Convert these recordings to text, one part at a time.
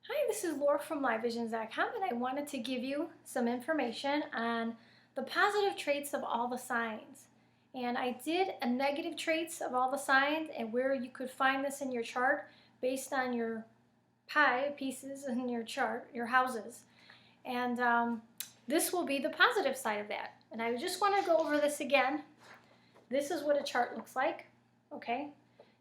Hi, this is Laura from LiveVisions.com, and I wanted to give you some information on the positive traits of all the signs. And I did a negative traits of all the signs and where you could find this in your chart based on your pie pieces in your chart, your houses. And this will be the positive side of that. And I just want to go over this again. This is what a chart looks like, okay?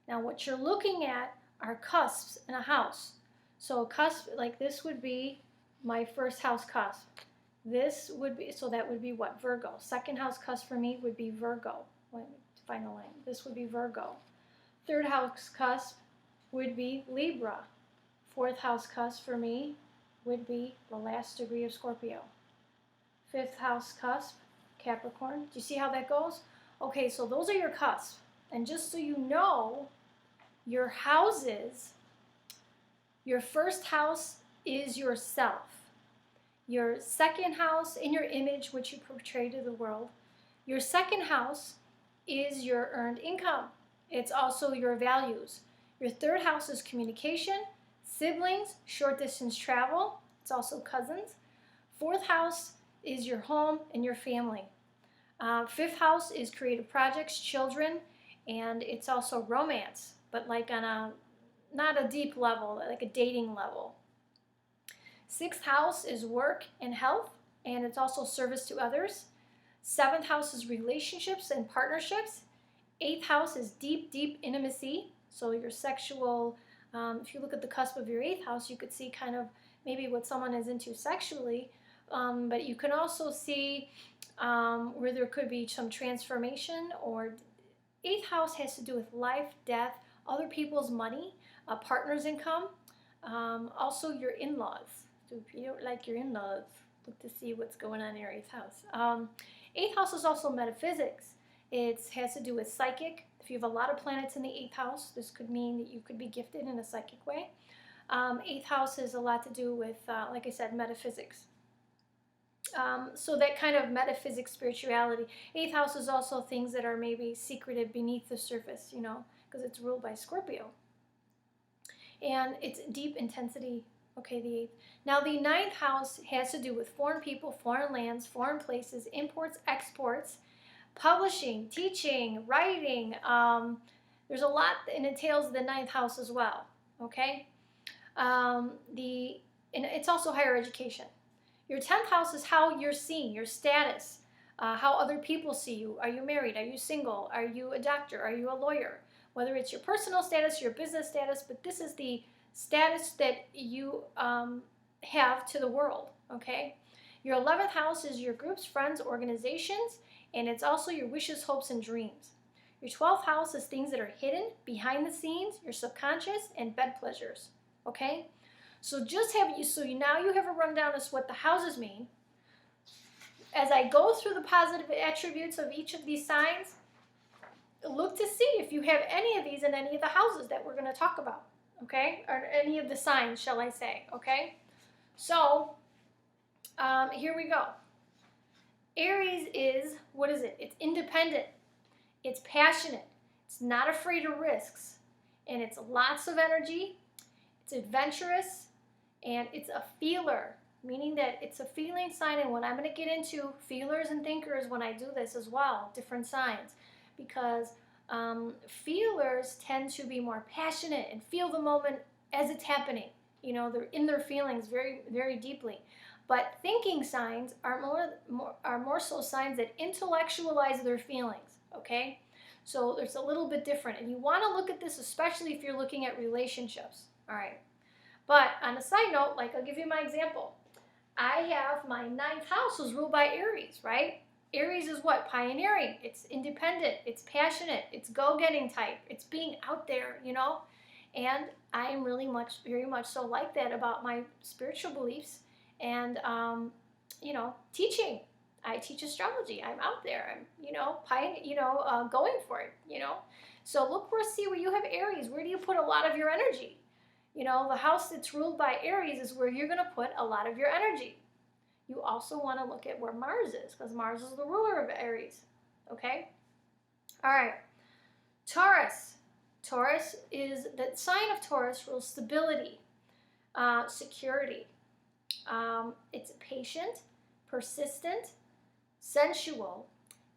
Now what you're looking at are cusps in a house. So a cusp like this would be my first house cusp. This would be, so that would be what? Virgo. Second house cusp for me would be Virgo. Let me find a line. This would be Virgo. Third house cusp would be Libra. Fourth house cusp for me would be the last degree of Scorpio. Fifth house cusp, Capricorn. Do you see how that goes? Okay, so those are your cusps. And just so you know, your houses, your first house is yourself. Your second house in your image, which you portray to the world. Your second house is your earned income. It's also your values. Your third house is communication, siblings, short distance travel. It's also cousins. Fourth house is your home and your family. Fifth house is creative projects, children, and it's also romance, but like on a not a deep level, like a dating level. Sixth house is work and health, and it's also service to others. Seventh house is relationships and partnerships. Eighth house is deep, deep intimacy. So your sexual, if you look at the cusp of your eighth house, you could see kind of maybe what someone is into sexually, but you can also see where there could be some transformation. Or eighth house has to do with life, death, other people's money, a partner's income, also your in-laws. So if you don't like your in-laws, look to see what's going on in your eighth house. Eighth house is also metaphysics. It has to do with psychic. If you have a lot of planets in the eighth house, this could mean that you could be gifted in a psychic way. Eighth house has a lot to do with, like I said, metaphysics. So that kind of metaphysics, spirituality. Eighth house is also things that are maybe secreted beneath the surface, you know, because it's ruled by Scorpio. And it's deep intensity. Okay, the eighth. Now the ninth house has to do with foreign people, foreign lands, foreign places, imports, exports, publishing, teaching, writing. There's a lot that entails the ninth house as well. Okay, and it's also higher education. Your 10th house is how you're seen, your status, how other people see you. Are you married? Are you single? Are you a doctor? Are you a lawyer? Whether it's your personal status, your business status, but this is the status that you have to the world, okay? Your 11th house is your groups, friends, organizations, and it's also your wishes, hopes, and dreams. Your 12th house is things that are hidden, behind the scenes, your subconscious, and bed pleasures, okay? So now you have a rundown as what the houses mean. As I go through the positive attributes of each of these signs, look to see if you have any of these in any of the houses that we're going to talk about, okay? Or any of the signs, shall I say, okay? So, here we go. Aries is, what is it? It's independent. It's passionate. It's not afraid of risks. And it's lots of energy. It's adventurous. And it's a feeler, meaning that it's a feeling sign. And what I'm going to get into feelers and thinkers when I do this as well, different signs. Because feelers tend to be more passionate and feel the moment as it's happening. You know, they're in their feelings very, very deeply. But thinking signs are more so signs that intellectualize their feelings, okay? So there's a little bit different. And you want to look at this, especially if you're looking at relationships, all right? But on a side note, like I'll give you my example. I have my 9th house was ruled by Aries, right? Aries is what? Pioneering. It's independent. It's passionate. It's go-getting type. It's being out there, you know? And I am very much so like that about my spiritual beliefs and, you know, teaching. I teach astrology. I'm out there. I'm, you know, going for it, you know? So see where you have Aries. Where do you put a lot of your energy? You know, the house that's ruled by Aries is where you're going to put a lot of your energy. You also want to look at where Mars is, because Mars is the ruler of Aries, okay? All right, Taurus. Taurus is, the sign of Taurus rules stability, security. It's patient, persistent, sensual,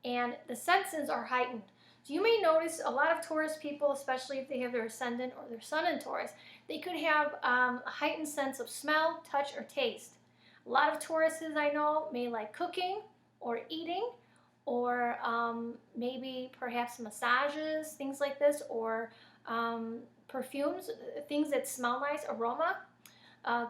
and the senses are heightened. So you may notice a lot of Taurus people, especially if they have their ascendant or their sun in Taurus, they could have a heightened sense of smell, touch, or taste. A lot of Tauruses I know may like cooking or eating, or maybe perhaps massages, things like this, or perfumes, things that smell nice, aroma.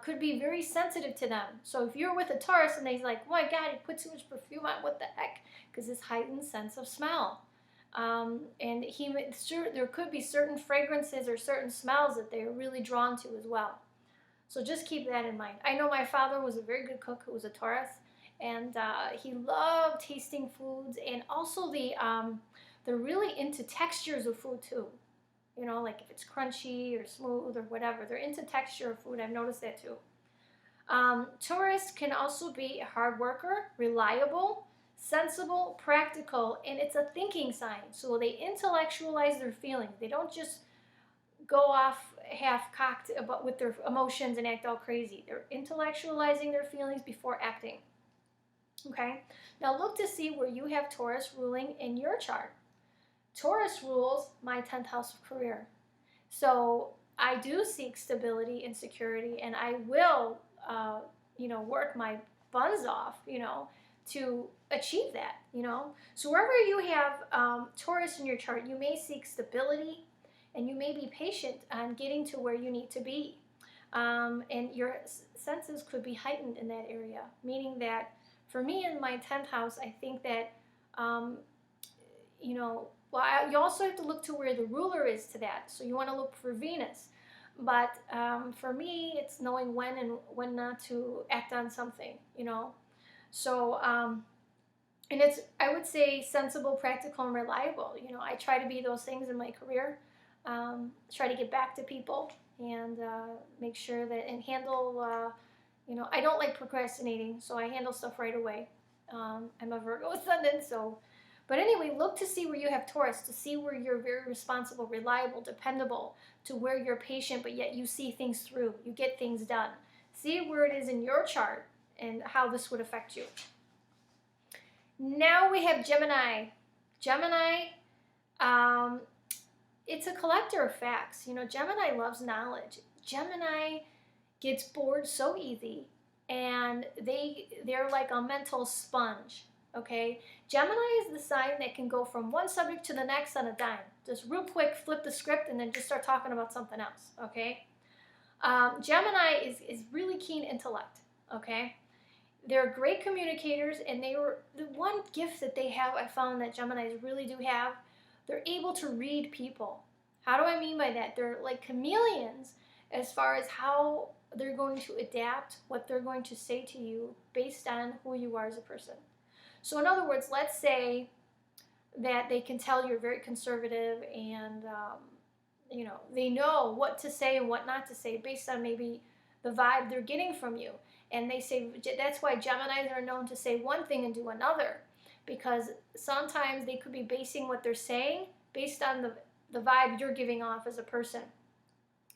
Could be very sensitive to them. So if you're with a Taurus and they're like, oh my God, he put too much perfume on, what the heck? Because this heightened sense of smell. And there could be certain fragrances or certain smells that they're really drawn to as well. So just keep that in mind. I know my father was a very good cook who was a Taurus, and he loved tasting foods, and also they're really into textures of food too. You know, like if it's crunchy or smooth or whatever, they're into texture of food. I've noticed that too. Taurus can also be a hard worker, reliable, sensible, practical, and it's a thinking sign. So they intellectualize their feelings. They don't just go off half-cocked with their emotions and act all crazy. They're intellectualizing their feelings before acting. Okay? Now look to see where you have Taurus ruling in your chart. Taurus rules my 10th house of career. So I do seek stability and security, and I will, work my buns off, to achieve that, So wherever you have Taurus in your chart, you may seek stability, and you may be patient on getting to where you need to be. And your senses could be heightened in that area, meaning that for me in my 10th house, I think that, you also have to look to where the ruler is to that. So you want to look for Venus. But for me, it's knowing when and when not to act on something, So, and it's, I would say, sensible, practical, and reliable. I try to be those things in my career. Try to get back to people and make sure that, and handle, I don't like procrastinating, so I handle stuff right away. I'm a Virgo ascendant, so. But anyway, look to see where you have Taurus, to see where you're very responsible, reliable, dependable, to where you're patient, but yet you see things through. You get things done. See where it is in your chart and how this would affect you. Now we have Gemini. Gemini, it's a collector of facts. Gemini loves knowledge. Gemini gets bored so easy, and they're like a mental sponge. Okay, Gemini is the sign that can go from one subject to the next on a dime. Just real quick, flip the script and then just start talking about something else. Okay, Gemini is really keen intellect. Okay, they're great communicators, and the one gift that they have, I found that Geminis really do have, they're able to read people. How do I mean by that? They're like chameleons as far as how they're going to adapt, what they're going to say to you based on who you are as a person. So in other words, let's say that they can tell you're very conservative, and they know what to say and what not to say based on maybe the vibe they're getting from you. And they say that's why Geminis are known to say one thing and do another, because sometimes they could be basing what they're saying based on the vibe you're giving off as a person.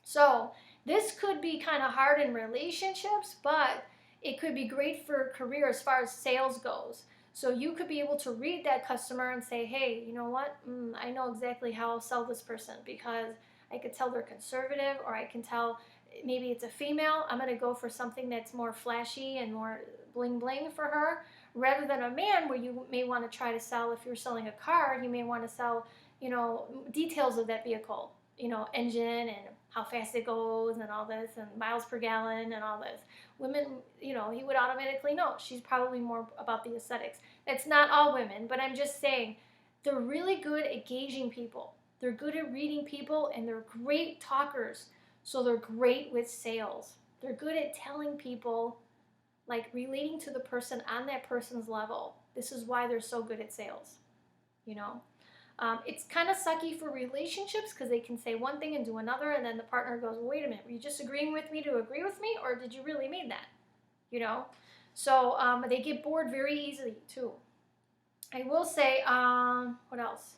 So this could be kind of hard in relationships, but it could be great for career as far as sales goes. So you could be able to read that customer and say, hey, you know what? I know exactly how I'll sell this person, because I could tell they're conservative, or I can tell maybe it's a female. I'm going to go for something that's more flashy and more bling bling for her, rather than a man where you may want to try to sell, if you're selling a car, you may want to sell, details of that vehicle, engine and how fast it goes and all this, and miles per gallon and all this. Women, he would automatically know she's probably more about the aesthetics. That's not all women, but I'm just saying they're really good at gauging people. They're good at reading people, and they're great talkers. So they're great with sales. They're good at telling people, like relating to the person on that person's level. This is why they're so good at sales, It's kind of sucky for relationships, because they can say one thing and do another, and then the partner goes, well, wait a minute, were you just agreeing with me to agree with me, or did you really mean that? So they get bored very easily too. I will say, what else?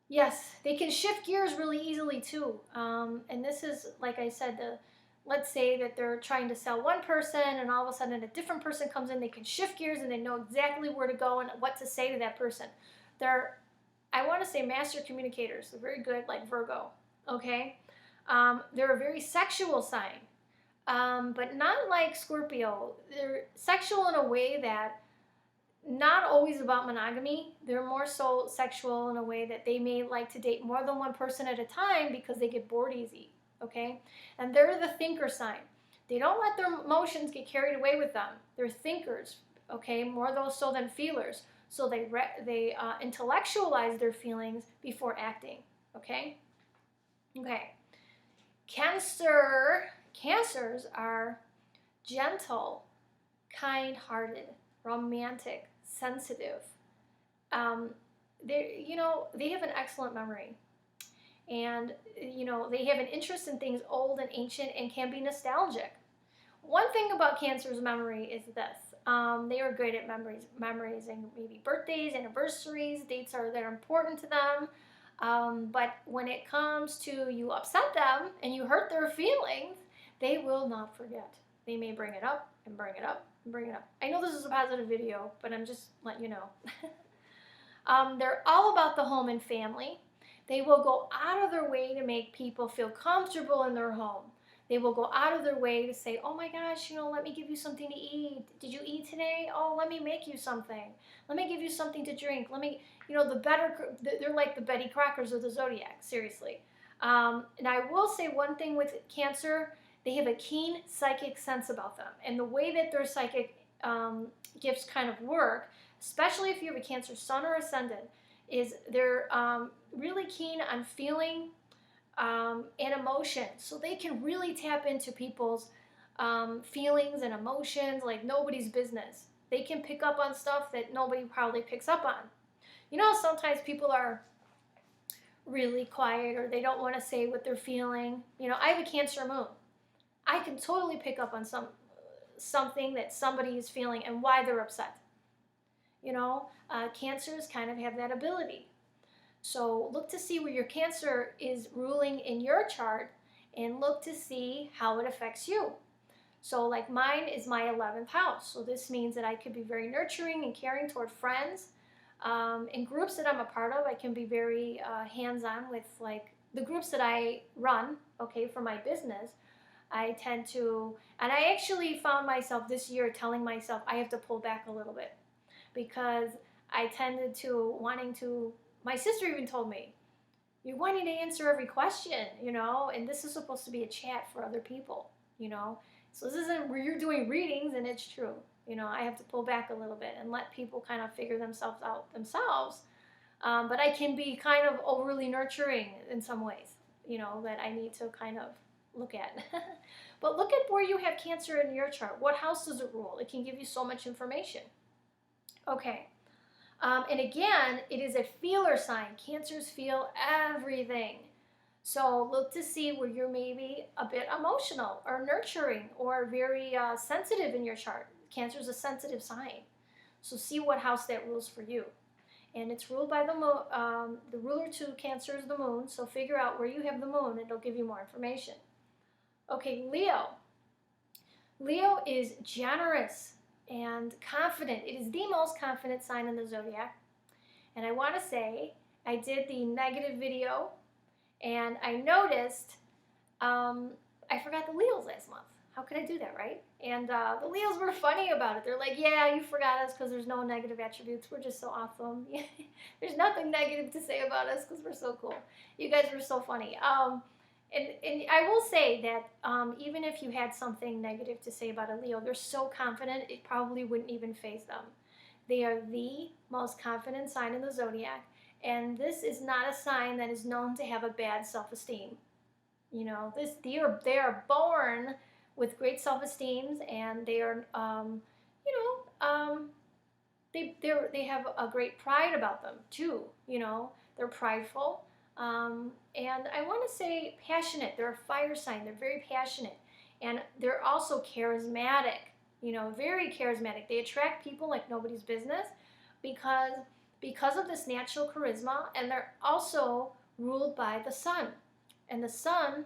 Yes, they can shift gears really easily too. And this is, like I said, let's say that they're trying to sell one person and all of a sudden a different person comes in, they can shift gears and they know exactly where to go and what to say to that person. They're, I want to say, master communicators. They're very good, like Virgo, okay? They're a very sexual sign, but not like Scorpio. They're sexual in a way that not always about monogamy. They're more so sexual in a way that they may like to date more than one person at a time because they get bored easy, okay? And they're the thinker sign. They don't let their emotions get carried away with them. They're thinkers, okay? More so than feelers. So they intellectualize their feelings before acting, okay? Okay. Cancers are gentle, kind-hearted, romantic, sensitive. They have an excellent memory. And, they have an interest in things old and ancient and can be nostalgic. One thing about Cancer's memory is this. They are good at memories and maybe birthdays, anniversaries, dates that are important to them. But when it comes to you upset them and you hurt their feelings, they will not forget. They may bring it up and bring it up and bring it up. I know this is a positive video, but I'm just letting you know. They're all about the home and family. They will go out of their way to make people feel comfortable in their home. They will go out of their way to say, oh my gosh, let me give you something to eat. Did you eat today? Oh, let me make you something. Let me give you something to drink. They're like the Betty Crockers of the Zodiac, seriously. And I will say one thing with Cancer, they have a keen psychic sense about them. And the way that their psychic gifts kind of work, especially if you have a Cancer sun or ascendant, is they're really keen on feeling and emotion. So they can really tap into people's feelings and emotions like nobody's business. They can pick up on stuff that nobody probably picks up on. Sometimes people are really quiet or they don't want to say what they're feeling. I have a Cancer moon. I can totally pick up on something that somebody is feeling and why they're upset. Cancers kind of have that ability. So look to see where your Cancer is ruling in your chart and look to see how it affects you. So like mine is my 11th house. So this means that I could be very nurturing and caring toward friends. In groups that I'm a part of, I can be very hands-on with like the groups that I run, okay, for my business. I tend to, and I actually found myself this year telling myself I have to pull back a little bit because I tended to my sister even told me, you're wanting to answer every question, and this is supposed to be a chat for other people, So this isn't where you're doing readings, and it's true. I have to pull back a little bit and let people kind of figure themselves out themselves. But I can be kind of overly nurturing in some ways, that I need to kind of look at. But look at where you have Cancer in your chart. What house does it rule? It can give you so much information. Okay. And again, it is a feeler sign. Cancers feel everything. So look to see where you're maybe a bit emotional or nurturing or very sensitive in your chart. Cancer is a sensitive sign. So see what house that rules for you. And it's ruled by the moon. The ruler to Cancer is the moon. So figure out where you have the moon and it'll give you more information. Okay, Leo. Leo is generous and confident. It is the most confident sign in the zodiac. And I want to say, I did the negative video and I noticed I forgot the Leos last month. How could I do that, right? And the Leos were funny about it. They're like, yeah, you forgot us because there's no negative attributes. We're just so awesome. There's nothing negative to say about us because we're so cool. You guys were so funny. And I will say that even if you had something negative to say about a Leo, they're so confident it probably wouldn't even faze them. They are the most confident sign in the zodiac, and this is not a sign that is known to have a bad self-esteem. They are born with great self-esteem, and they are, they have a great pride about them too. They're prideful. And I want to say passionate. They're a fire sign. They're very passionate. And they're also charismatic, very charismatic. They attract people like nobody's business because of this natural charisma, and they're also ruled by the sun. And the sun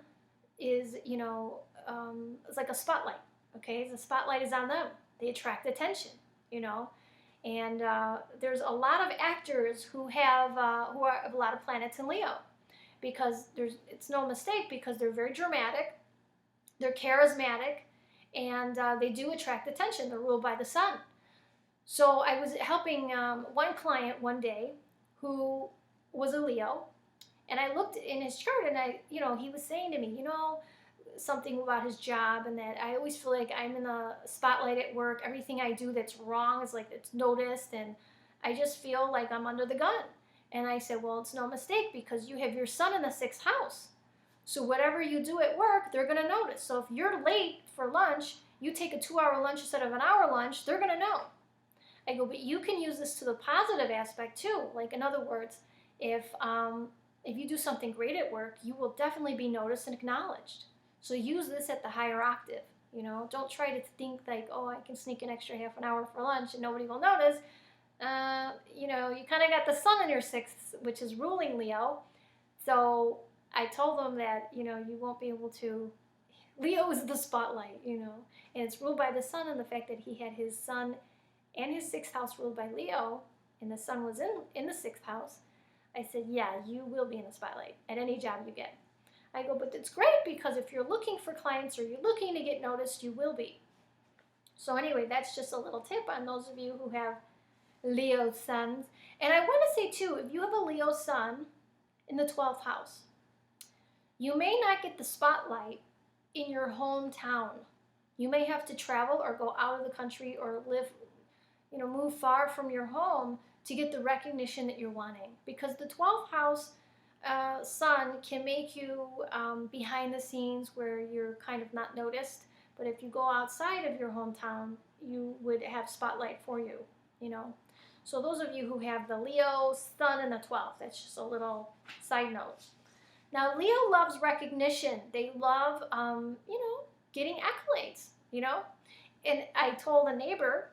is, it's like a spotlight. Okay, the spotlight is on them. They attract attention, you know. And there's a lot of actors who have who are a lot of planets in Leo, because it's no mistake, because they're very dramatic, they're charismatic, and they do attract attention. They're ruled by the sun. So I was helping one client one day who was a Leo, and I looked in his chart, and he was saying to me, something about his job, and that I always feel like I'm in the spotlight at work. Everything I do that's wrong is like it's noticed, and I just feel like I'm under the gun. And I said, well, it's no mistake, because you have your sun in the 6th house. So whatever you do at work, they're going to notice. So if you're late for lunch, you take a 2-hour lunch instead of an hour lunch, they're going to know. I go, but you can use this to the positive aspect too. Like, in other words, if you do something great at work, you will definitely be noticed and acknowledged. So use this at the higher octave. Don't try to think like, oh, I can sneak an extra half an hour for lunch and nobody will notice. You kind of got the sun in your 6th, which is ruling Leo. So I told them that, you won't be able to. Leo is the spotlight, and it's ruled by the sun, and the fact that he had his sun and his 6th house ruled by Leo, and the sun was in the 6th house. I said, yeah, you will be in the spotlight at any job you get. I go, but it's great, because if you're looking for clients or you're looking to get noticed, you will be. So anyway, that's just a little tip on those of you who have Leo suns. And I want to say too, if you have a Leo sun in the 12th house, you may not get the spotlight in your hometown. You may have to travel or go out of the country or live, move far from your home to get the recognition that you're wanting. Because the 12th house sun can make you behind the scenes where you're kind of not noticed. But if you go outside of your hometown, you would have spotlight for you, So those of you who have the Leo sun in the 12th, that's just a little side note. Now, Leo loves recognition. They love, getting accolades, And I told a neighbor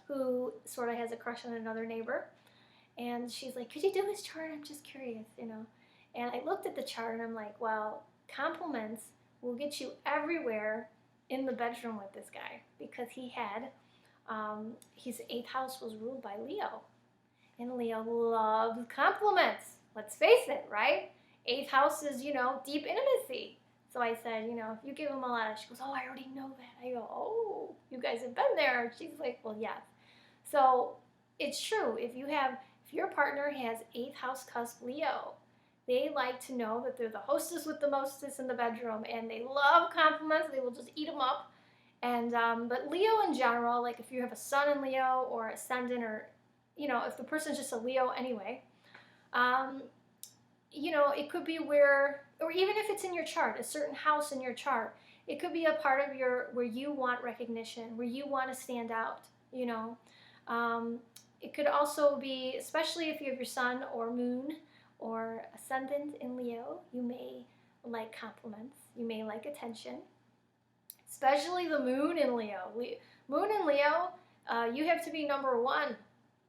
who sort of has a crush on another neighbor, and she's like, could you do his chart? I'm just curious, And I looked at the chart, and I'm like, well, compliments will get you everywhere in the bedroom with this guy, because he had, his 8th house was ruled by Leo. And Leo loves compliments. Let's face it, right? 8th house is, deep intimacy. So I said, if you give him a lot, she goes, oh, I already know that. I go, oh, you guys have been there. She's like, well, yes. So it's true. If your partner has 8th house cusp Leo, they like to know that they're the hostess with the mostest in the bedroom, and they love compliments. They will just eat them up. And but Leo in general, like if you have a sun in Leo or ascendant, or if the person's just a Leo anyway, it could be where, or even if it's in your chart, a certain house in your chart, it could be a part of where you want recognition, where you want to stand out. It could also be, especially if you have your sun or moon or ascendant in Leo, you may like compliments, you may like attention, especially the moon in Leo. Moon in Leo, you have to be number one.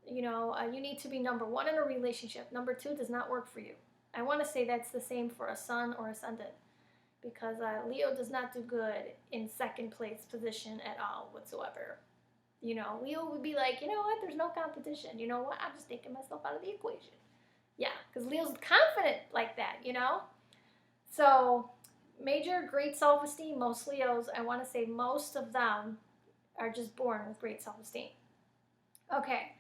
You need to be number one in a relationship. Number 2 does not work for you. I want to say that's the same for a sun or ascendant, because Leo does not do good in 2nd place position at all whatsoever. Leo would be like, you know what, there's no competition. You know what, I'm just taking myself out of the equation. Yeah, because Leo's confident like that, So, major great self-esteem, most Leos, I want to say most of them are just born with great self-esteem. Okay,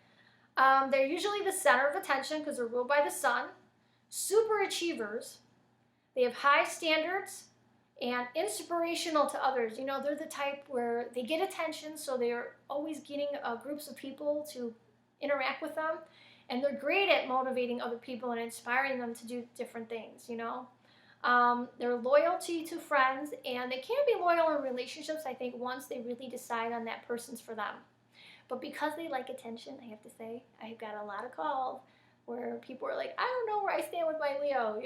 they're usually the center of attention because they're ruled by the sun. Super achievers. They have high standards and inspirational to others. They're the type where they get attention, so they're always getting groups of people to interact with them. And they're great at motivating other people and inspiring them to do different things, Their loyalty to friends, and they can be loyal in relationships, I think, once they really decide on that person's for them. But because they like attention, I have to say, I've got a lot of calls where people are like, I don't know where I stand with my Leo.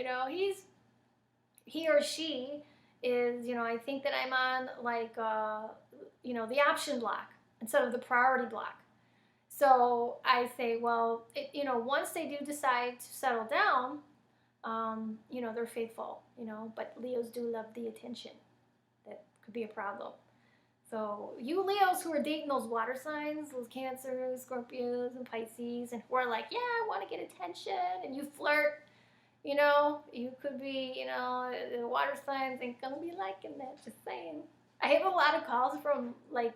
He or she is, I think that I'm on like, the option block instead of the priority block. So I say, well, once they do decide to settle down, they're faithful, but Leos do love the attention that be a problem. So you Leos who are dating those water signs, those Cancers, Scorpios, and Pisces, and who are like, yeah, I want to get attention, and you flirt, you know, you could be, you know, the water signs ain't gonna be liking that, just saying. I have a lot of calls from like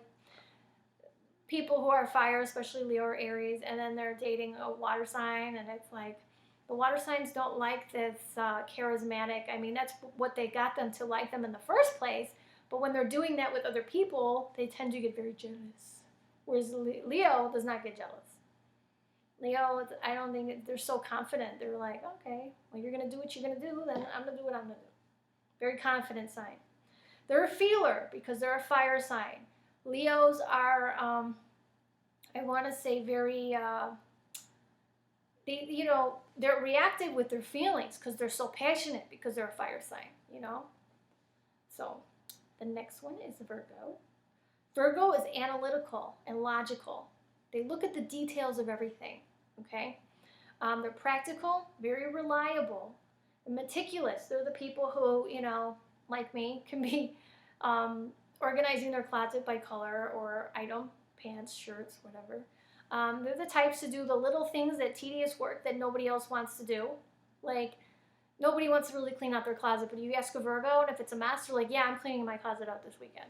people who are fire, especially Leo or Aries, and then they're dating a water sign, and it's like, the water signs don't like this charismatic. I mean, that's what they got them to like them in the first place. But when they're doing that with other people, they tend to get very jealous. Whereas Leo does not get jealous. Leo, I don't think they're so confident. They're like, okay, well, you're going to do what you're going to do, then I'm going to do what I'm going to do. Very confident sign. They're a feeler because they're a fire sign. Leos are, I want to say, very, they're reactive with their feelings because they're so passionate because they're a fire sign, you know. So the next one is Virgo. Virgo is analytical and logical. They look at the details of everything, okay? They're practical, very reliable, and meticulous. They're the people who, you know, like me, can be organizing their closet by color or item, pants, shirts, whatever. They're the types to do the little things, that tedious work that nobody else wants to do. Like, nobody wants to really clean out their closet, but you ask a Virgo, and if it's a mess, they're like, yeah, I'm cleaning my closet out this weekend.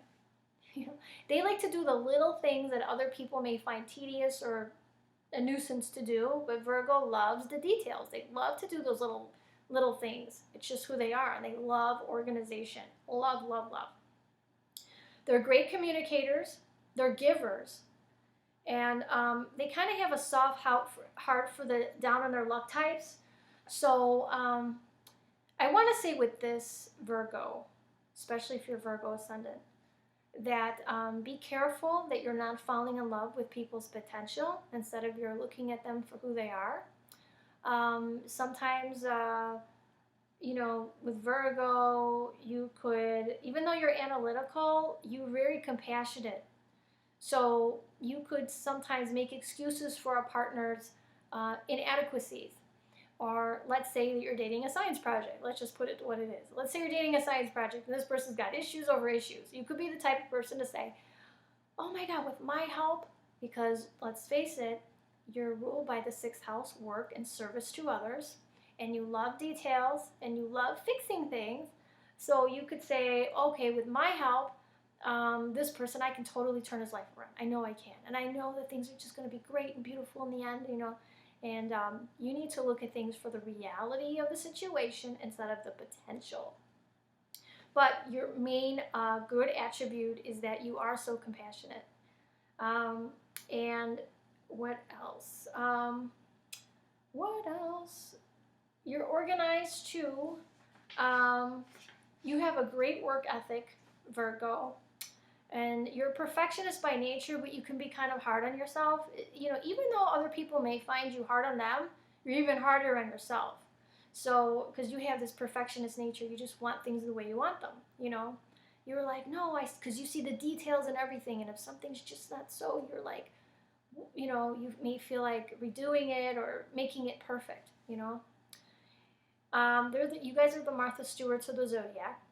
You know, they like to do the little things that other people may find tedious or a nuisance to do, but Virgo loves the details. They love to do those little things. It's just who they are, and they love organization. Love, love, love. They're great communicators. They're givers. And they kind of have a soft heart for the down on their luck types. So I want to say with this Virgo, especially if you're Virgo ascendant, that be careful that you're not falling in love with people's potential instead of you're looking at them for who they are. Sometimes, you know, with Virgo, you could, even though you're analytical, you're very compassionate. So you could sometimes make excuses for a partner's inadequacies. Or let's say that you're dating a science project. Let's just put it to what it is. Let's say you're dating a science project and this person's got issues over issues. You could be the type of person to say, oh my God, with my help, because let's face it, you're ruled by the 6th house, work and service to others, and you love details and you love fixing things. So you could say, okay, with my help, this person, I can totally turn his life around. I know I can. And I know that things are just going to be great and beautiful in the end, you know. And you need to look at things for the reality of the situation instead of the potential. But your main good attribute is that you are so compassionate. And what else? What else? You're organized too. You have a great work ethic, Virgo. And you're a perfectionist by nature, but you can be kind of hard on yourself. You know, even though other people may find you hard on them, you're even harder on yourself. So, because you have this perfectionist nature, you just want things the way you want them, you know. You're like, no, because you see the details and everything, and if something's just not so, you're like, you know, you may feel like redoing it or making it perfect, you know. You guys are the Martha Stewarts of the zodiac.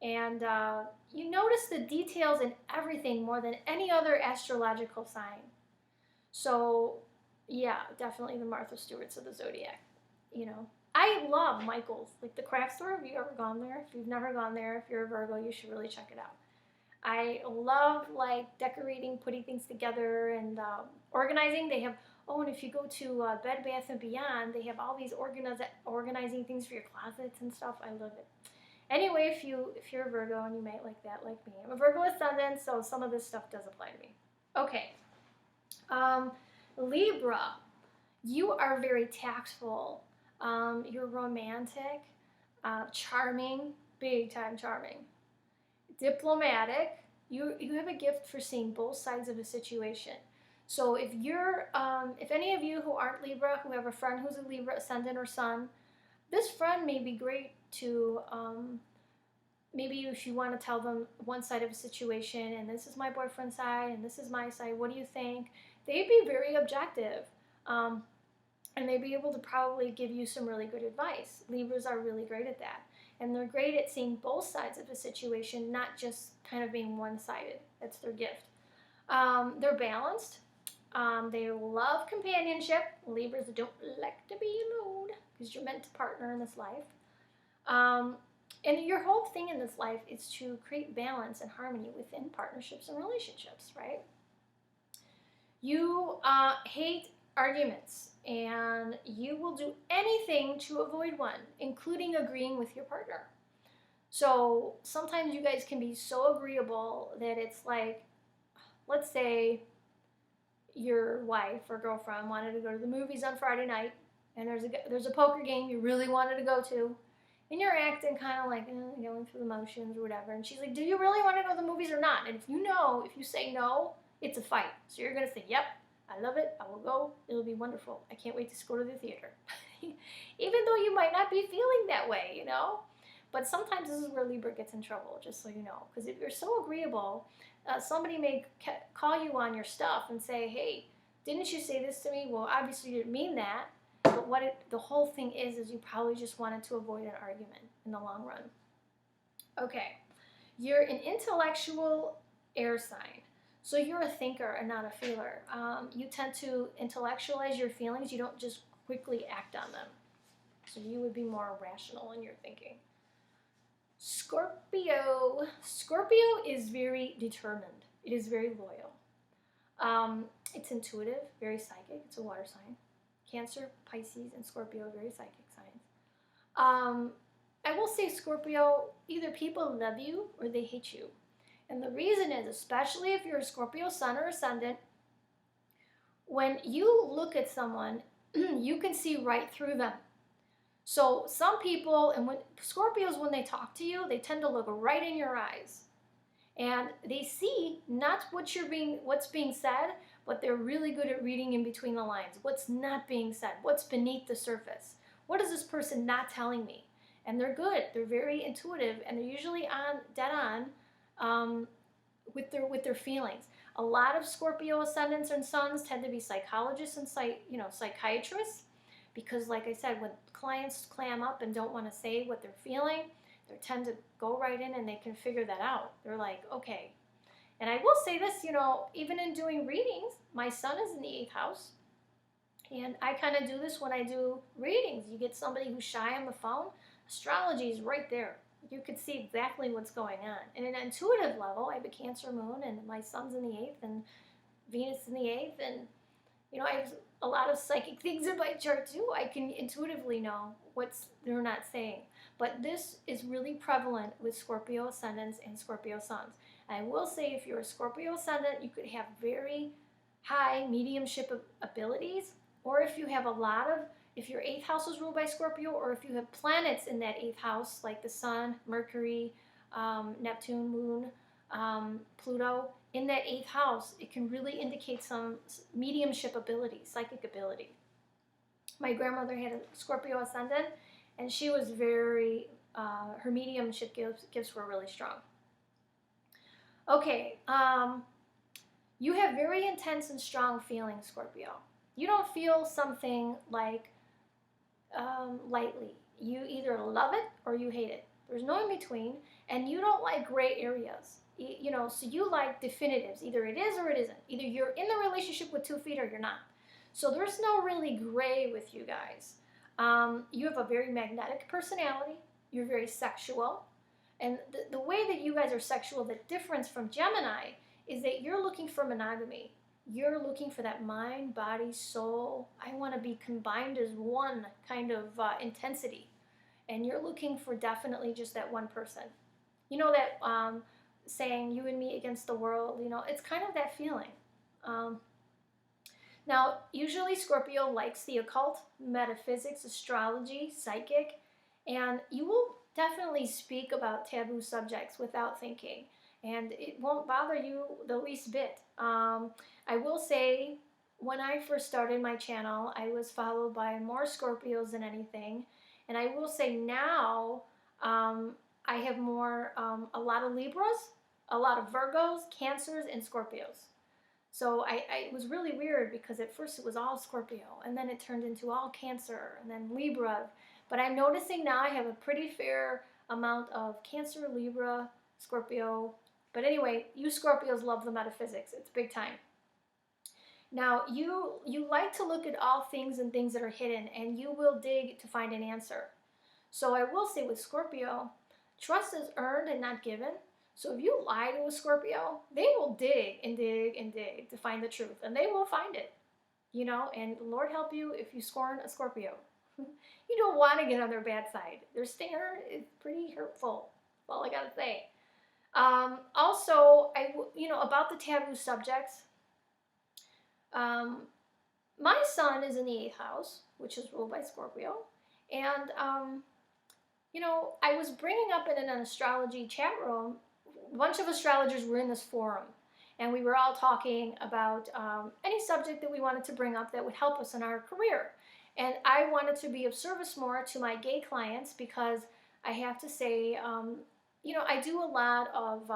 And you notice the details in everything more than any other astrological sign. So, yeah, definitely the Martha Stewarts of the zodiac. You know, I love Michael's, like the craft store. Have you ever gone there? If you've never gone there, if you're a Virgo, you should really check it out. I love like decorating, putting things together, and organizing. They have, and if you go to Bed Bath & Beyond, they have all these organizing things for your closets and stuff. I love it. Anyway, if you're a Virgo and you might like that, like me. I'm a Virgo ascendant, so some of this stuff does apply to me. Okay. Libra, you are very tactful. You're romantic, charming, big time charming, diplomatic. You have a gift for seeing both sides of a situation. So if any of you who aren't Libra, who have a friend who's a Libra ascendant or sun, this friend may be great to, maybe if you want to tell them one side of a situation, and this is my boyfriend's side, and this is my side, what do you think? They'd be very objective, and they'd be able to probably give you some really good advice. Libras are really great at that. And they're great at seeing both sides of the situation, not just kind of being one-sided. That's their gift. They're balanced. They love companionship. Libras don't like to be alone because you're meant to partner in this life. And your whole thing in this life is to create balance and harmony within partnerships and relationships, right? You hate arguments, and you will do anything to avoid one, including agreeing with your partner. So sometimes you guys can be so agreeable that it's like, let's say your wife or girlfriend wanted to go to the movies on Friday night, and there's a poker game you really wanted to go to, and you're acting kind of like going through the motions or whatever, and she's like, do you really want to go to the movies or not? And if you say no, it's a fight. So you're going to say, yep, I love it, I will go, it'll be wonderful, I can't wait to go to the theater. Even though you might not be feeling that way, you know? But sometimes this is where Libra gets in trouble, just so you know. Because if you're so agreeable, somebody may call you on your stuff and say, hey, didn't you say this to me? Well, obviously you didn't mean that. But the whole thing is you probably just wanted to avoid an argument in the long run. Okay, you're an intellectual air sign. So you're a thinker and not a feeler. You tend to intellectualize your feelings. You don't just quickly act on them. So you would be more rational in your thinking. Scorpio. Scorpio is very determined. It is very loyal. It's intuitive, very psychic. It's a water sign. Cancer, Pisces, and Scorpio are very psychic signs. I will say Scorpio, either people love you or they hate you. And the reason is, especially if you're a Scorpio sun or ascendant, when you look at someone, you can see right through them. So some people, and when Scorpios, when they talk to you, they tend to look right in your eyes. And they see not what's being said, but they're really good at reading in between the lines. What's not being said? What's beneath the surface? What is this person not telling me? And they're good. They're very intuitive, and they're usually dead on with their feelings. A lot of Scorpio ascendants and suns tend to be psychologists and psychiatrists, because like I said, when clients clam up and don't want to say what they're feeling, they tend to go right in and they can figure that out. They're like, okay. And I will say this, even in doing readings, my sun is in the 8th house. And I kind of do this when I do readings. You get somebody who's shy on the phone, astrology is right there. You could see exactly what's going on. And at an intuitive level, I have a Cancer moon, and my sun's in the 8th, and Venus in the 8th, and I have a lot of psychic things in my chart too. I can intuitively know what they're not saying. But this is really prevalent with Scorpio ascendants and Scorpio suns. And I will say, if you're a Scorpio ascendant, you could have very high mediumship abilities, or if you have if your 8th house is ruled by Scorpio, or if you have planets in that 8th house, like the Sun, Mercury, Neptune, Moon, Pluto, in that 8th house, it can really indicate some mediumship ability, psychic ability. My grandmother had a Scorpio ascendant, and she was very, her mediumship gifts were really strong. Okay, you have very intense and strong feelings, Scorpio. You don't feel something like lightly. You either love it or you hate it. There's no in between, and you don't like gray areas. So you like definitives. Either it is or it isn't. Either you're in the relationship with 2 feet or you're not. So there's no really gray with you guys. You have a very magnetic personality. You're very sexual. And the way that you guys are sexual, the difference from Gemini, is that you're looking for monogamy. You're looking for that mind, body, soul. I want to be combined as one kind of intensity. And you're looking for definitely just that one person. You know that saying, you and me against the world, it's kind of that feeling. Now, usually Scorpio likes the occult, metaphysics, astrology, psychic, and you will definitely speak about taboo subjects without thinking, and it won't bother you the least bit. I will say, when I first started my channel, I was followed by more Scorpios than anything, and I will say now, I have a lot of Libras, a lot of Virgos, Cancers, and Scorpios. So it was really weird, because at first it was all Scorpio, and then it turned into all Cancer, and then Libra. But I'm noticing now I have a pretty fair amount of Cancer, Libra, Scorpio. But anyway, you Scorpios love the metaphysics. It's big time. Now, you like to look at all things and things that are hidden, and you will dig to find an answer. So I will say with Scorpio, trust is earned and not given. So if you lie to a Scorpio, they will dig and dig and dig to find the truth, and they will find it, you know, and Lord help you if you scorn a Scorpio. You don't want to get on their bad side. Their stare is pretty hurtful. That's all I got to say. Also, about the taboo subjects, my sun is in the 8th house, which is ruled by Scorpio, and I was bringing up in an astrology chat room. A bunch of astrologers were in this forum, and we were all talking about any subject that we wanted to bring up that would help us in our career. And I wanted to be of service more to my gay clients because I have to say, I do a lot of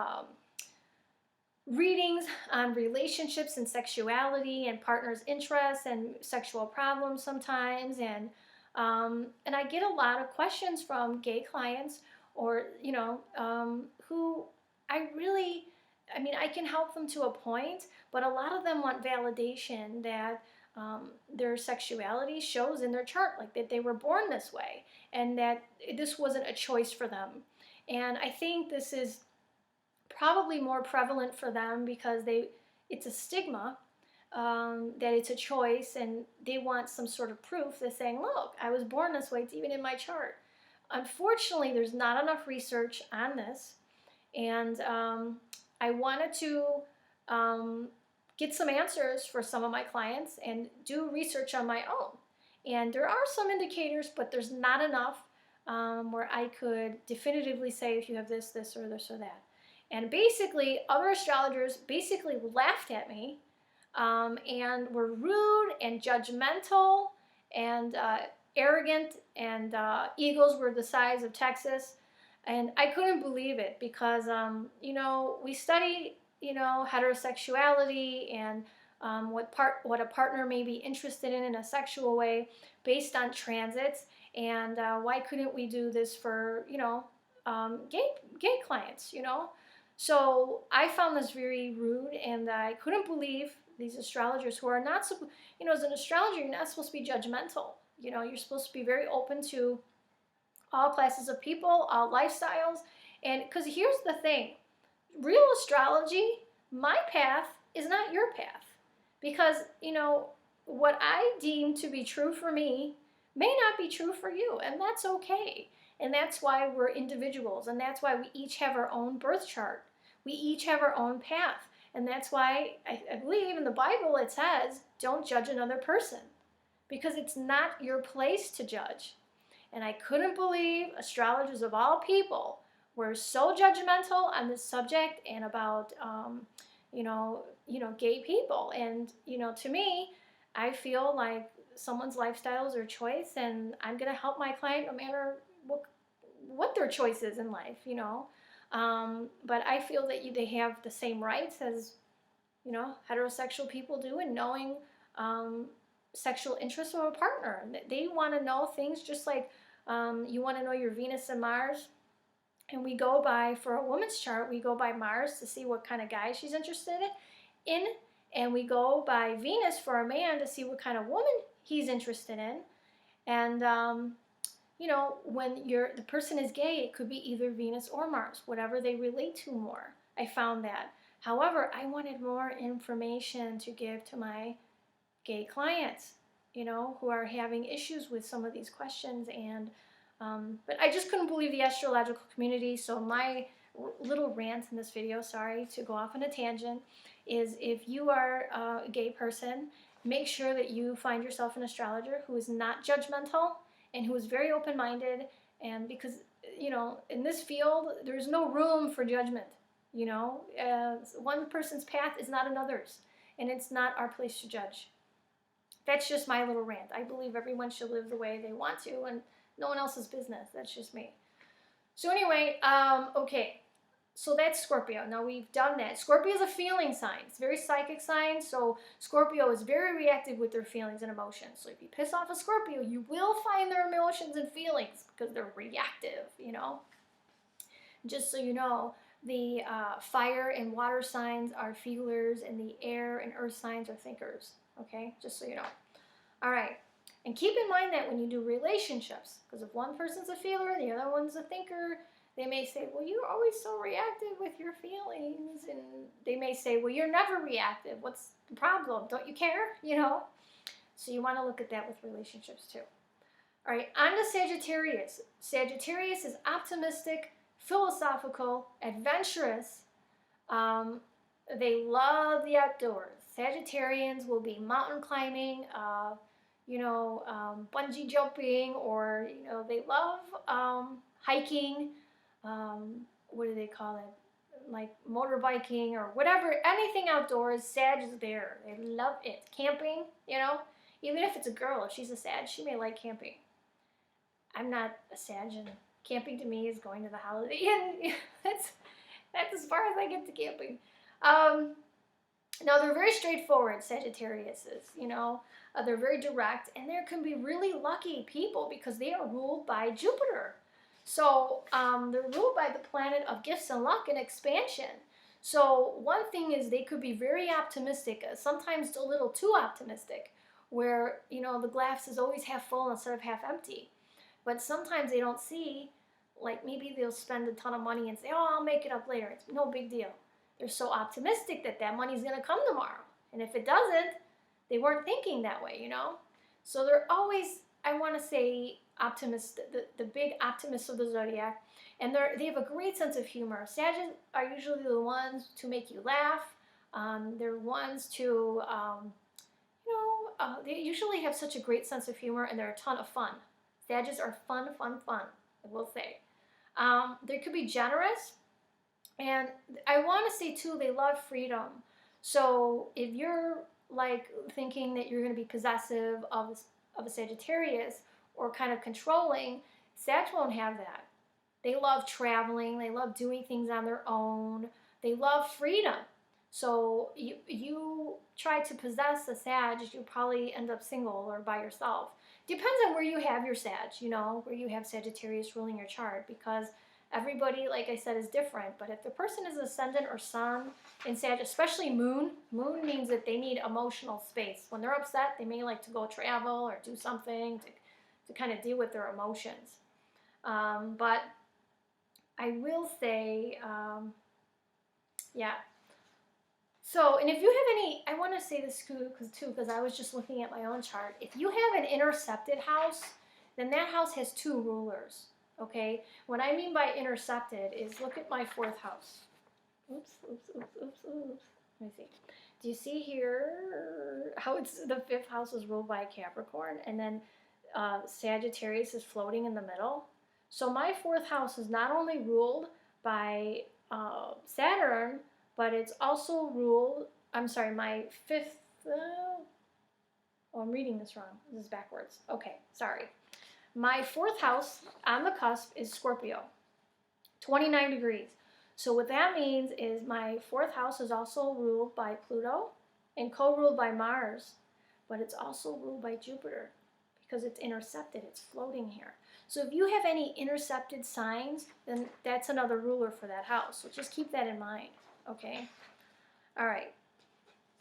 readings on relationships and sexuality and partners' interests and sexual problems sometimes, and I get a lot of questions from gay clients or who I can help them to a point, but a lot of them want validation that their sexuality shows in their chart, like that they were born this way and that this wasn't a choice for them. And I think this is probably more prevalent for them because it's a stigma that it's a choice, and they want some sort of proof. They're saying, look, I was born this way, it's even in my chart. Unfortunately, there's not enough research on this, and I wanted to get some answers for some of my clients and do research on my own. And there are some indicators, but there's not enough where I could definitively say if you have this, this, or this, or that. And basically, other astrologers basically laughed at me and were rude and judgmental and arrogant, and egos were the size of Texas. And I couldn't believe it because, we study, heterosexuality and what a partner may be interested in a sexual way based on transits. And why couldn't we do this for, gay clients, So I found this very rude, and I couldn't believe these astrologers who are not, as an astrologer, you're not supposed to be judgmental. You're supposed to be very open to all classes of people, all lifestyles. And because here's the thing, real astrology, my path is not your path. Because, what I deem to be true for me may not be true for you, and that's okay. And that's why we're individuals, and that's why we each have our own birth chart. We each have our own path. And that's why I believe in the Bible it says, don't judge another person, because it's not your place to judge. And I couldn't believe astrologers of all people were so judgmental on this subject and about, gay people. And, to me, I feel like someone's lifestyle is their choice, and I'm going to help my client no matter what their choice is in life, But I feel that they have the same rights as, heterosexual people do in knowing sexual interests of a partner. They want to know things just like you want to know your Venus and Mars. And we go by, for a woman's chart, we go by Mars to see what kind of guy she's interested in. And we go by Venus for a man to see what kind of woman he's interested in. And, when the person is gay, it could be either Venus or Mars, whatever they relate to more. I found that. However, I wanted more information to give to my gay clients, who are having issues with some of these questions. And but I just couldn't believe the astrological community. So my little rant in this video, sorry to go off on a tangent, is if you are a gay person, make sure that you find yourself an astrologer who is not judgmental and who is very open-minded. And because, in this field, there's no room for judgment. One person's path is not another's, and it's not our place to judge. That's just my little rant. I believe everyone should live the way they want to, and no one else's business. That's just me. So anyway, okay. So that's Scorpio. Now we've done that. Scorpio is a feeling sign. It's a very psychic sign. So Scorpio is very reactive with their feelings and emotions. So if you piss off a Scorpio, you will find their emotions and feelings because they're reactive, Just so you know, the fire and water signs are feelers, and the air and earth signs are thinkers. Okay, just so you know. All right, and keep in mind that when you do relationships, because if one person's a feeler and the other one's a thinker, they may say, well, you're always so reactive with your feelings. And they may say, well, you're never reactive. What's the problem? Don't you care? You know? So you want to look at that with relationships too. All right, on to Sagittarius. Sagittarius is optimistic, philosophical, adventurous. They love the outdoors. Sagittarians will be mountain climbing, bungee jumping, or, they love hiking. What do they call it? Like motorbiking or whatever, anything outdoors. Sag is there. They love it. Camping, even if it's a girl, if she's a Sag, she may like camping. I'm not a Sag, and camping to me is going to the Holiday Inn. That's as far as I get to camping. No, they're very straightforward, Sagittariuses, they're very direct, and they can be really lucky people because they are ruled by Jupiter. So they're ruled by the planet of gifts and luck and expansion. So one thing is they could be very optimistic, sometimes a little too optimistic, where, the glass is always half full instead of half empty. But sometimes they don't see, like maybe they'll spend a ton of money and say, oh, I'll make it up later. It's no big deal. They're so optimistic that money's going to come tomorrow. And if it doesn't, they weren't thinking that way, So they're always, I want to say, optimists, the big optimists of the zodiac. And they have a great sense of humor. Sagittarius are usually the ones to make you laugh. They're ones to, they usually have such a great sense of humor, and they're a ton of fun. Sagittarius are fun, I will say. They could be generous. And I want to say, too, they love freedom. So if you're, like, thinking that you're going to be possessive of a Sagittarius or kind of controlling, Sag won't have that. They love traveling. They love doing things on their own. They love freedom. So you try to possess a Sag, you'll probably end up single or by yourself. Depends on where you have your Sag, where you have Sagittarius ruling your chart, because everybody, like I said, is different. But if the person is ascendant or sun in Sag, especially moon means that they need emotional space. When they're upset, they may like to go travel or do something to kind of deal with their emotions. But I will say, yeah. So, and if you have any, I want to say this too, because I was just looking at my own chart. If you have an intercepted house, then that house has 2 rulers. Okay, what I mean by intercepted is, look at my 4th house. Oops. Let me see. Do you see here how it's the 5th house is ruled by Capricorn, and then Sagittarius is floating in the middle? So my 4th house is not only ruled by Saturn, but it's also ruled, I'm sorry, my 5th, I'm reading this wrong. This is backwards. Okay, sorry. My 4th house on the cusp is Scorpio, 29 degrees. So what that means is my 4th house is also ruled by Pluto and co-ruled by Mars, but it's also ruled by Jupiter because it's intercepted, it's floating here. So if you have any intercepted signs, then that's another ruler for that house. So just keep that in mind, okay? All right.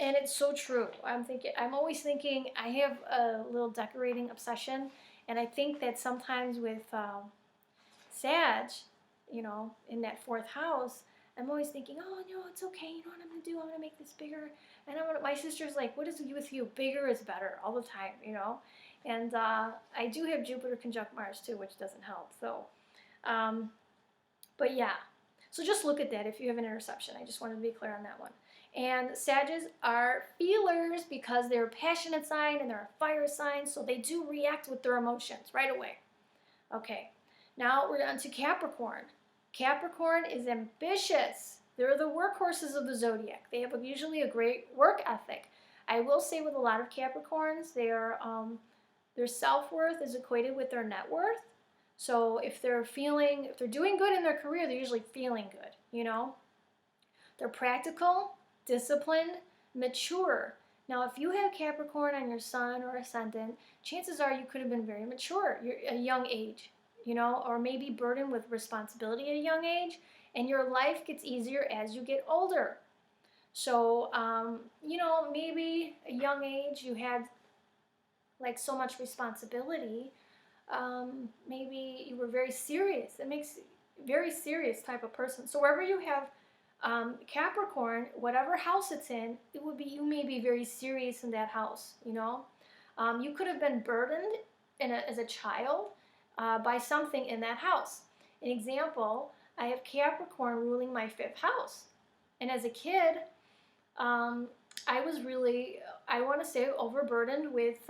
And it's so true. I'm always thinking, I have a little decorating obsession. And I think that sometimes with Sag, in that 4th house, I'm always thinking, oh, no, it's okay. You know what I'm going to do? I'm going to make this bigger. And my sister's like, what is it with you? Bigger is better all the time, And I do have Jupiter conjunct Mars, too, which doesn't help. So, but yeah. So just look at that if you have an interception. I just wanted to be clear on that one. And Sages are feelers because they're a passionate sign and they're a fire sign, so they do react with their emotions right away. Okay, now we're on to Capricorn. Capricorn is ambitious. They're the workhorses of the zodiac. They have usually a great work ethic. I will say with a lot of Capricorns, their self-worth is equated with their net worth. So if they're doing good in their career, they're usually feeling good, They're practical, disciplined, mature. Now, if you have Capricorn on your sun or ascendant, chances are you could have been very mature. You're a young age. you know, or maybe burdened with responsibility at a young age, and your life gets easier as you get older. So, you know, maybe a young age you had like so much responsibility. Maybe you were very serious. It makes very serious type of person. So wherever you have Capricorn, whatever house it's in, it would be, you may be very serious in that house. You know, you could have been burdened as a child by something in that house. An example: I have Capricorn ruling my 5th house, and as a kid, I was really, I want to say, overburdened with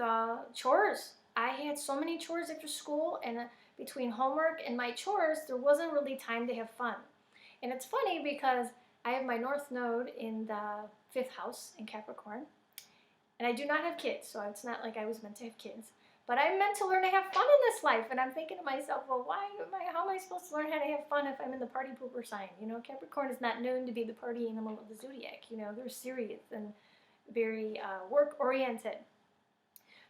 chores. I had so many chores after school, and between homework and my chores, there wasn't really time to have fun. And it's funny because I have my North Node in the 5th house in Capricorn, and I do not have kids, so it's not like I was meant to have kids. But I'm meant to learn to have fun in this life, and I'm thinking to myself, well, how am I supposed to learn how to have fun if I'm in the party pooper sign? You know, Capricorn is not known to be the party animal of the zodiac. You know, they're serious and very work-oriented.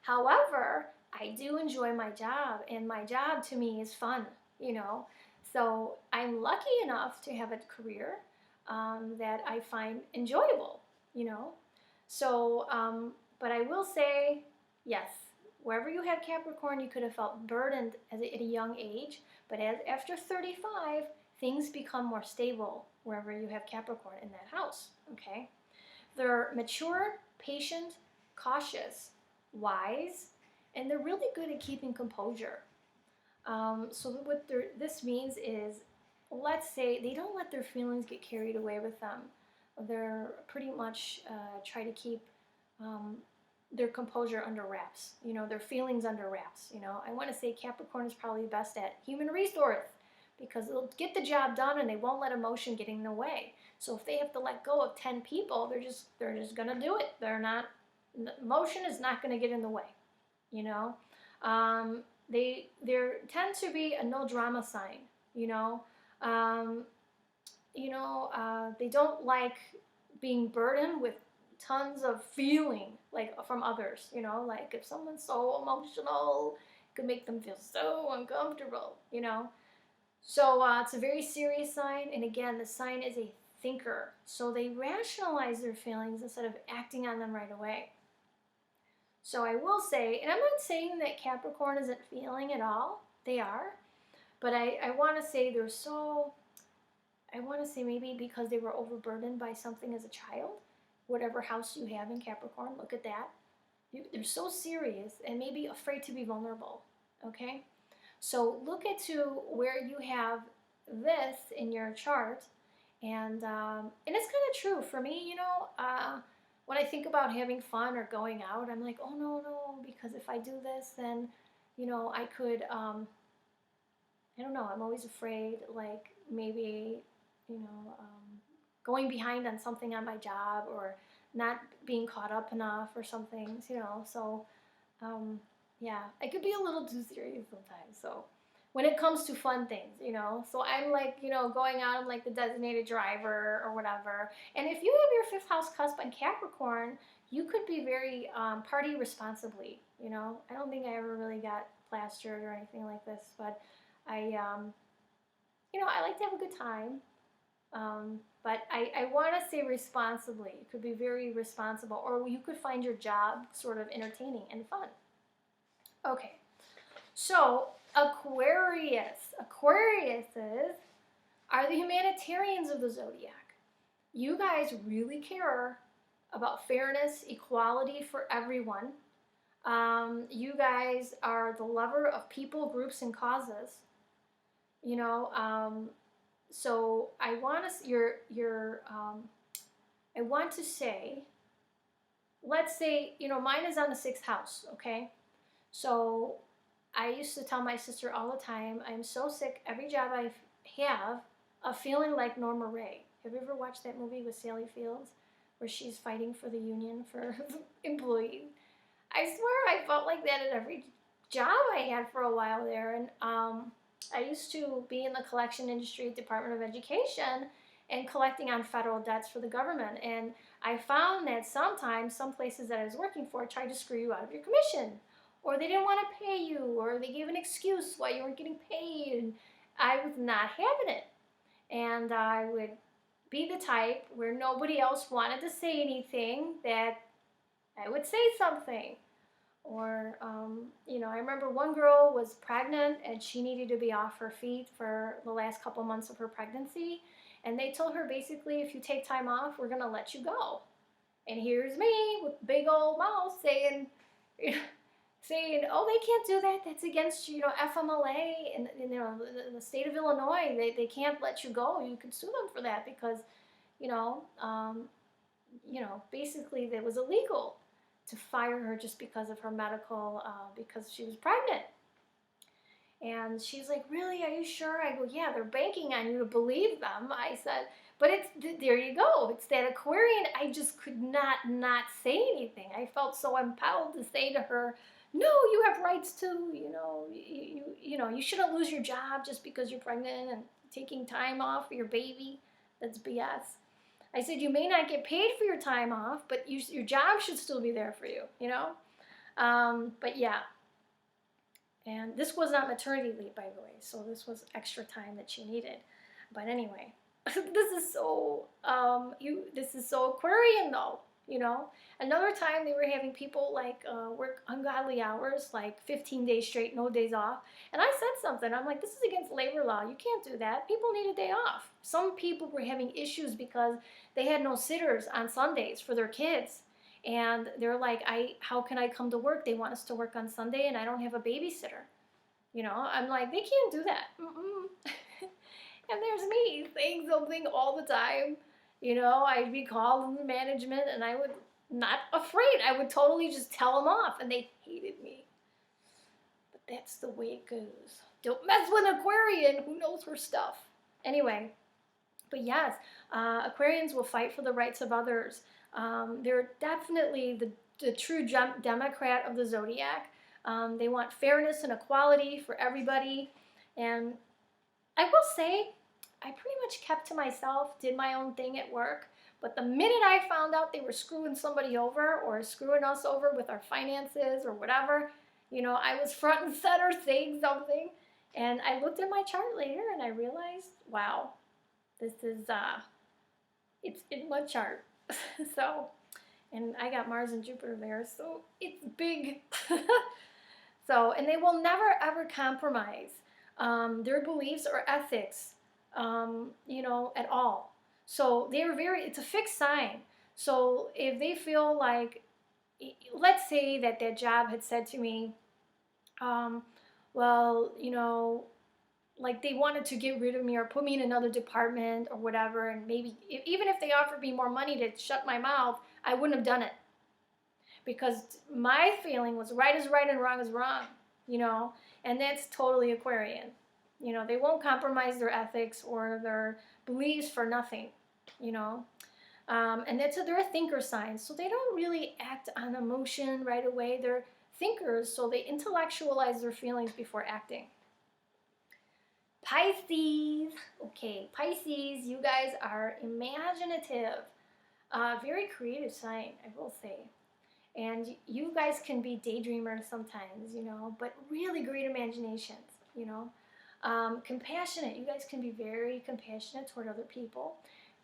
However, I do enjoy my job, and my job to me is fun, you know. So I'm lucky enough to have a career that I find enjoyable, you know. So, but I will say, yes, wherever you have Capricorn, you could have felt burdened at a young age, but after 35, things become more stable wherever you have Capricorn in that house, okay? They're mature, patient, cautious, wise, and they're really good at keeping composure. So what this means is, let's say they don't let their feelings get carried away with them. They're pretty much try to keep their composure under wraps, you know, their feelings under wraps. You know, I want to say Capricorn is probably best at human resource because they'll get the job done and they won't let emotion get in the way. So if they have to let go of 10 people, they're just gonna do it. Emotion is not gonna get in the way, you know. They tend to be a no drama sign, you know. They don't like being burdened with tons of feeling like from others, you know, like if someone's so emotional, it could make them feel so uncomfortable, you know. So it's a very serious sign, and again, the sign is a thinker, so they rationalize their feelings instead of acting on them right away. So I will say, and I'm not saying that Capricorn isn't feeling at all, they are, but I want to say maybe because they were overburdened by something as a child, whatever house you have in Capricorn, look at that. They're so serious and maybe afraid to be vulnerable, okay? So look into where you have this in your chart, and it's kind of true for me, you know. When I think about having fun or going out, I'm like, oh no, because if I do this, then, you know, I could, I don't know, I'm always afraid, like maybe, you know, going behind on something on my job or not being caught up enough or something, you know. So, yeah, I could be a little too serious sometimes. So when it comes to fun things, you know, so I'm like, you know, going out, I'm like the designated driver or whatever. And if you have your 5th house cusp on Capricorn, you could be very party responsibly, you know. I don't think I ever really got plastered or anything like this, but I, you know, I like to have a good time. But I want to say responsibly. You could be very responsible, or you could find your job sort of entertaining and fun. Okay, so Aquariuses are the humanitarians of the zodiac. You guys really care about fairness, equality for everyone. You guys are the lover of people, groups, and causes. You know, so I want to say, let's say, you know, mine is on the 6th house, okay? So I used to tell my sister all the time, I'm so sick every job I have of feeling like Norma Ray. Have you ever watched that movie with Sally Fields where she's fighting for the union for employees? I swear I felt like that at every job I had for a while there. And I used to be in the collection industry at Department of Education and collecting on federal debts for the government. And I found that sometimes some places that I was working for tried to screw you out of your commission, or they didn't want to pay you, or they gave an excuse why you weren't getting paid. And I was not having it. And I would be the type where nobody else wanted to say anything, that I would say something. Or, I remember one girl was pregnant and she needed to be off her feet for the last couple months of her pregnancy. And they told her basically, if you take time off, we're going to let you go. And here's me with big old mouth saying, oh, they can't do that. That's against, FMLA and, in the state of Illinois. They can't let you go. You can sue them for that because, basically it was illegal to fire her just because of her medical, because she was pregnant. And she's like, really, are you sure? I go, yeah, they're banking on you to believe them. I said, but there you go. It's that Aquarian. I just could not say anything. I felt so impelled to say to her, no, you have rights too. You shouldn't lose your job just because you're pregnant and taking time off for your baby. That's BS. I said, you may not get paid for your time off, but your job should still be there for you, But yeah. And this was not maternity leave, by the way, so this was extra time that she needed. But anyway, this is so Aquarian though, Another time they were having people work ungodly hours, like 15 days straight, no days off. And I said something. I'm like, this is against labor law. You can't do that. People need a day off. Some people were having issues because they had no sitters on Sundays for their kids. And they're like, how can I come to work? They want us to work on Sunday and I don't have a babysitter. I'm like, they can't do that. And there's me saying something all the time. I'd be called in management and I would, not afraid, I would totally just tell them off and they hated me. But that's the way it goes. Don't mess with an Aquarian who knows her stuff. Anyway, but yes, Aquarians will fight for the rights of others. They're definitely the true Democrat of the zodiac. They want fairness and equality for everybody. And I will say, I pretty much kept to myself, did my own thing at work. But the minute I found out they were screwing somebody over or screwing us over with our finances or whatever, I was front and center saying something. And I looked at my chart later and I realized, wow, this is, it's in my chart. So, and I got Mars and Jupiter there, so it's big. So, and they will never ever compromise their beliefs or ethics, at all. So it's a fixed sign. So if they feel like, let's say that job had said to me, well, like they wanted to get rid of me or put me in another department or whatever, and maybe even if they offered me more money to shut my mouth, I wouldn't have done it. Because my feeling was right is right and wrong is wrong, and that's totally Aquarian. They won't compromise their ethics or their beliefs for nothing, and they're a thinker sign, so they don't really act on emotion right away. They're thinkers, so they intellectualize their feelings before acting. Pisces. Okay, Pisces, you guys are imaginative. Very creative sign, I will say. And you guys can be daydreamers sometimes, but really great imaginations, Compassionate. You guys can be very compassionate toward other people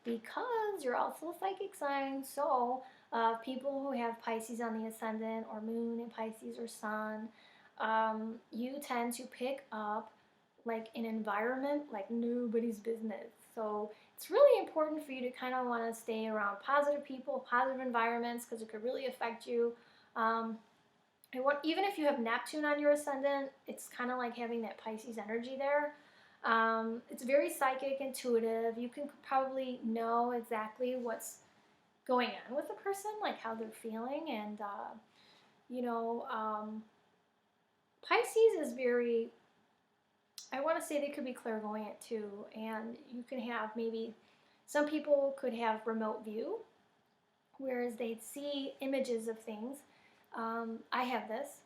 because you're also a psychic sign. So people who have Pisces on the ascendant or moon in Pisces or sun, you tend to pick up like an environment like nobody's business. So it's really important for you to kind of want to stay around positive people, positive environments, because it could really affect you. Even if you have Neptune on your ascendant, it's kind of like having that Pisces energy there. It's very psychic, intuitive. You can probably know exactly what's going on with a person, like how they're feeling. And, Pisces is very, I want to say they could be clairvoyant too. And you can have some people could have remote view, whereas they'd see images of things. I have this,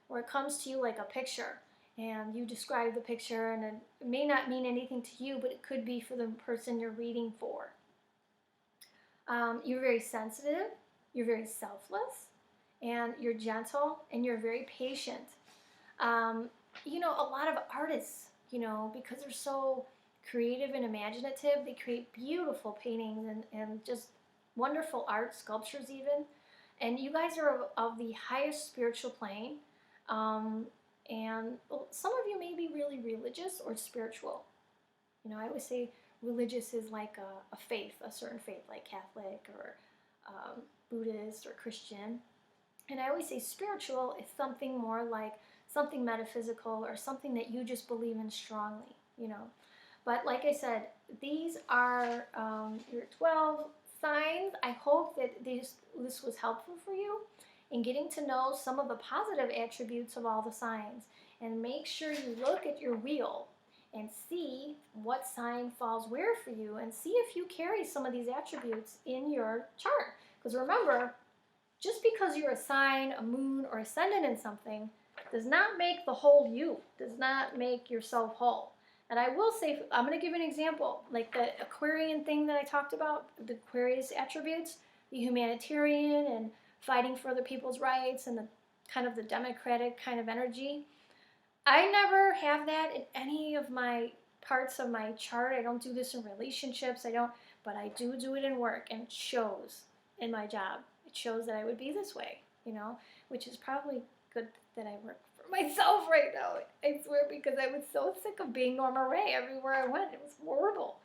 where it comes to you like a picture, and you describe the picture, and it may not mean anything to you, but it could be for the person you're reading for. You're very sensitive, you're very selfless, and you're gentle, and you're very patient. You know, a lot of artists, you know, because they're so creative and imaginative, they create beautiful paintings and just wonderful art, sculptures even. And you guys are of the highest spiritual plane. And some of you may be really religious or spiritual. You know, I always say religious is like a faith, a certain faith, like Catholic or Buddhist or Christian. And I always say spiritual is something more like something metaphysical or something that you just believe in strongly, you know. But like I said, these are your 12 signs. I hope that this was helpful for you in getting to know some of the positive attributes of all the signs. And make sure you look at your wheel and see what sign falls where for you, and see if you carry some of these attributes in your chart. Because remember, just because you're a sign, a moon, or ascendant in something does not make the whole you, does not make yourself whole. And I will say, I'm going to give an example, like the Aquarian thing that I talked about, the Aquarius attributes, the humanitarian and fighting for other people's rights and the kind of the democratic kind of energy. I never have that in any of my parts of my chart. I don't do this in relationships. But I do it in work, and it shows in my job. It shows that I would be this way, you know, which is probably good that I work for myself right now. I swear, because I was so sick of being Norma Ray everywhere I went. It was horrible.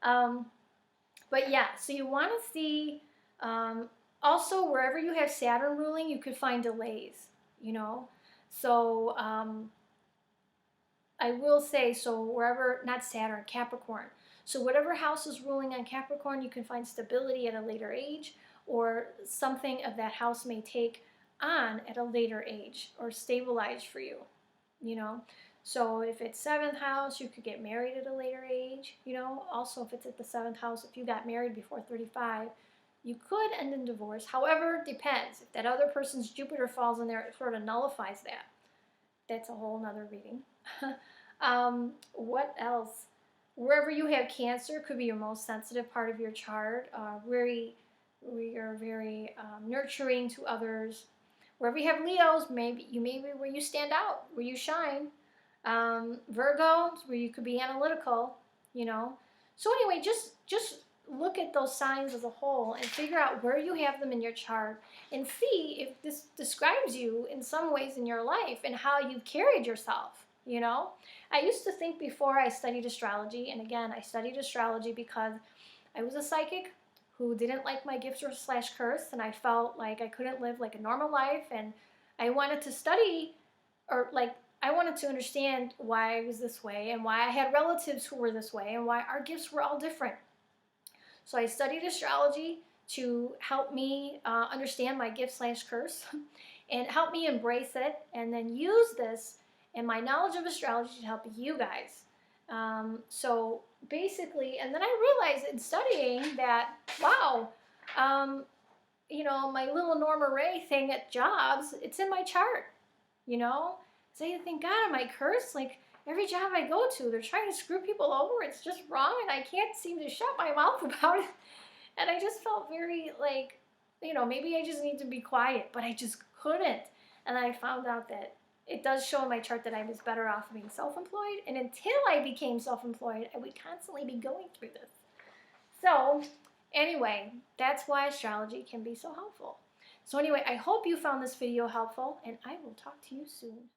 But yeah, so you want to see, also wherever you have Saturn ruling, you could find delays, you know. So I will say, so wherever, not Saturn, Capricorn. So whatever house is ruling on Capricorn, you can find stability at a later age, or something of that house may take on at a later age or stabilize for you, you know. So if it's 7th house, you could get married at a later age, you know. Also, if it's at the 7th house, if you got married before 35, you could end in divorce. However, depends. If that other person's Jupiter falls in there, it sort of nullifies that. That's a whole nother reading. What else? Wherever you have Cancer could be your most sensitive part of your chart. We are very nurturing to others. Wherever you have Leos, maybe where you stand out, where you shine. Virgo, where you could be analytical, you know. So anyway, just look at those signs as a whole and figure out where you have them in your chart, and see if this describes you in some ways in your life and how you've carried yourself, you know. I used to think before I studied astrology, and again, I studied astrology because I was a psychic who didn't like my gift or / curse, and I felt like I couldn't live like a normal life, and I wanted to study, or like I wanted to understand why I was this way and why I had relatives who were this way and why our gifts were all different. So I studied astrology to help me understand my gift / curse and help me embrace it, and then use this and my knowledge of astrology to help you guys. So basically, and then I realized in studying that, wow, you know, my little Norma Ray thing at jobs, it's in my chart, you know. So you think, God, am I cursed? Like, every job I go to, they're trying to screw people over. It's just wrong, and I can't seem to shut my mouth about it. And I just felt very like, you know, maybe I just need to be quiet, but I just couldn't. And I found out that it does show in my chart that I was better off being self-employed. And until I became self-employed, I would constantly be going through this. So anyway, that's why astrology can be so helpful. So anyway, I hope you found this video helpful, and I will talk to you soon.